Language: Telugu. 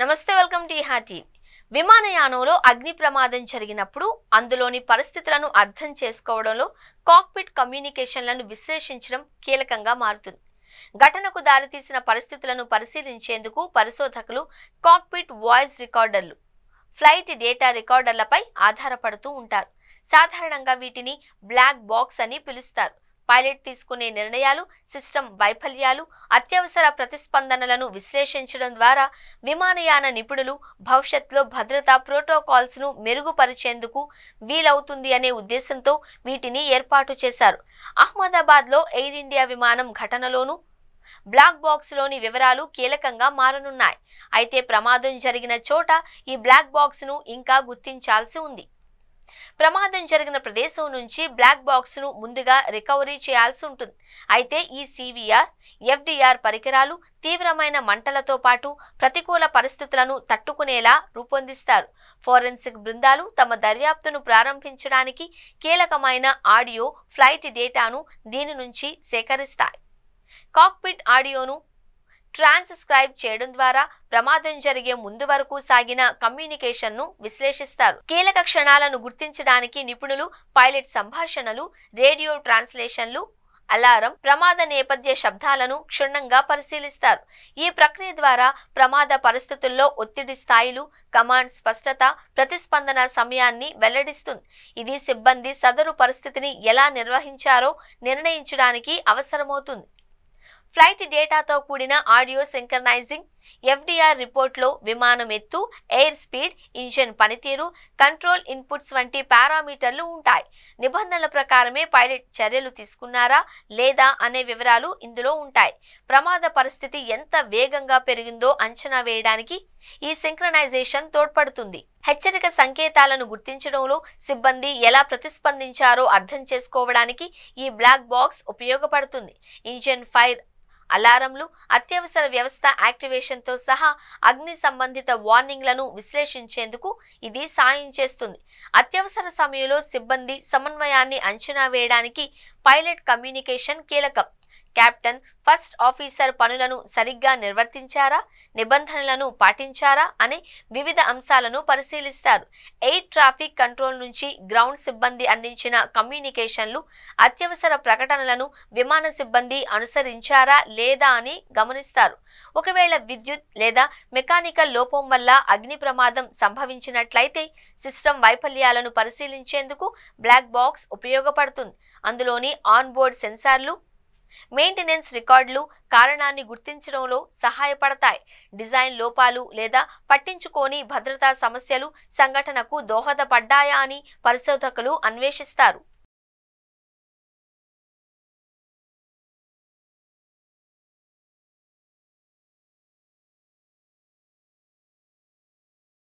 నమస్తే వెల్కమ్ టు ఇహా టీవీ. విమానయానంలో అగ్ని ప్రమాదం జరిగినప్పుడు అందులోని పరిస్థితులను అర్థం చేసుకోవడంలో కాక్పిట్ కమ్యూనికేషన్లను విశ్లేషించడం కీలకంగా మారుతుంది. ఘటనకు దారితీసిన పరిస్థితులను పరిశీలించేందుకు పరిశోధకులు కాక్పిట్ వాయిస్ రికార్డర్లు, ఫ్లైట్ డేటా రికార్డర్లపై ఆధారపడుతూ ఉంటారు. సాధారణంగా వీటిని బ్లాక్ బాక్స్ అని పిలుస్తారు. పైలట్ తీసుకునే నిర్ణయాలు, సిస్టమ్ వైఫల్యాలు, అత్యవసర ప్రతిస్పందనలను విశ్లేషించడం ద్వారా విమానయాన నిపుణులు భవిష్యత్తులో భద్రతా ప్రోటోకాల్స్ను మెరుగుపరిచేందుకు వీలవుతుంది అనే ఉద్దేశంతో వీటిని ఏర్పాటు చేశారు. అహ్మదాబాద్లో ఎయిర్ ఇండియా విమానం ఘటనలోనూ బ్లాక్ బాక్స్లోని వివరాలు కీలకంగా మారనున్నాయి. అయితే ప్రమాదం జరిగిన చోట ఈ బ్లాక్ బాక్స్ను ఇంకా గుర్తించాల్సి ఉంది. ప్రమాదం జరిగిన ప్రదేశం నుంచి బ్లాక్ బాక్స్ను ముందుగా రికవరీ చేయాల్సి ఉంటుంది. అయితే ఈ సివిఆర్, ఎఫ్డిఆర్ పరికరాలు తీవ్రమైన మంటలతో పాటు ప్రతికూల పరిస్థితులను తట్టుకునేలా రూపొందిస్తారు. ఫోరెన్సిక్ బృందాలు తమ దర్యాప్తును ప్రారంభించడానికి కీలకమైన ఆడియో, ఫ్లైట్ డేటాను దీని నుంచి సేకరిస్తాయి. కాక్పిట్ ఆడియోను ట్రాన్స్క్రైబ్ చేయడం ద్వారా ప్రమాదం జరిగే ముందు వరకు సాగిన కమ్యూనికేషన్ను విశ్లేషిస్తారు. కీలక క్షణాలను గుర్తించడానికి నిపుణులు పైలట్ సంభాషణలు, రేడియో ట్రాన్స్లేషన్లు, అలారం, ప్రమాద నేపథ్య శబ్దాలను క్షుణ్ణంగా పరిశీలిస్తారు. ఈ ప్రక్రియ ద్వారా ప్రమాద పరిస్థితుల్లో ఒత్తిడి స్థాయిలు, కమాండ్ స్పష్టత, ప్రతిస్పందన సమయాన్ని వెల్లడిస్తుంది. ఇది సిబ్బంది సదరు పరిస్థితిని ఎలా నిర్వహించారో నిర్ణయించడానికి అవసరమవుతుంది. ఫ్లైట్ డేటాతో కూడిన ఆడియో సింక్రనైజింగ్, ఎఫ్డిఆర్ రిపోర్ట్లో విమానం ఎత్తు, ఎయిర్ స్పీడ్, ఇంజిన్ పనితీరు, కంట్రోల్ ఇన్పుట్స్ వంటి పారామీటర్లు ఉంటాయి. నిబంధనల ప్రకారమే పైలట్ చర్యలు తీసుకున్నారా లేదా అనే వివరాలు ఇందులో ఉంటాయి. ప్రమాద పరిస్థితి ఎంత వేగంగా పెరిగిందో అంచనా వేయడానికి ఈ సింక్రనైజేషన్ తోడ్పడుతుంది. హెచ్చరిక సంకేతాలను గుర్తించడంలో సిబ్బంది ఎలా ప్రతిస్పందించారో అర్థం చేసుకోవడానికి ఈ బ్లాక్ బాక్స్ ఉపయోగపడుతుంది. ఇంజిన్ ఫైర్ అలారంలు, అత్యవసర వ్యవస్థ యాక్టివేషన్తో సహా అగ్ని సంబంధిత వార్నింగ్లను విశ్లేషించేందుకు ఇది సాయం చేస్తుంది. అత్యవసర సమయంలో సిబ్బంది సమన్వయాన్ని అంచనా వేయడానికి పైలట్ కమ్యూనికేషన్ కీలకం. కెప్టెన్, ఫస్ట్ ఆఫీసర్ పనులను సరిగ్గా నిర్వర్తించారా, నిబంధనలను పాటించారా అనే వివిధ అంశాలను పరిశీలిస్తారు. ఎయిర్ ట్రాఫిక్ కంట్రోల్ నుంచి గ్రౌండ్ సిబ్బంది అందించిన కమ్యూనికేషన్లు, అత్యవసర ప్రకటనలను విమాన సిబ్బంది అనుసరించారా లేదా అని గమనిస్తారు. ఒకవేళ విద్యుత్ లేదా మెకానికల్ లోపం వల్ల అగ్ని ప్రమాదం సంభవించినట్లయితే సిస్టమ్ వైఫల్యాలను పరిశీలించేందుకు బ్లాక్ బాక్స్ ఉపయోగపడుతుంది. అందులోని ఆన్బోర్డ్ సెన్సార్లు, మెయింటెనెన్స్ రికార్డులు కారణాన్ని గుర్తించడంలో సహాయపడతాయి. డిజైన్ లోపాలు లేదా పట్టించుకోని భద్రతా సమస్యలు సంఘటనకు దోహదపడ్డాయా అని పరిశోధకులు అన్వేషిస్తారు.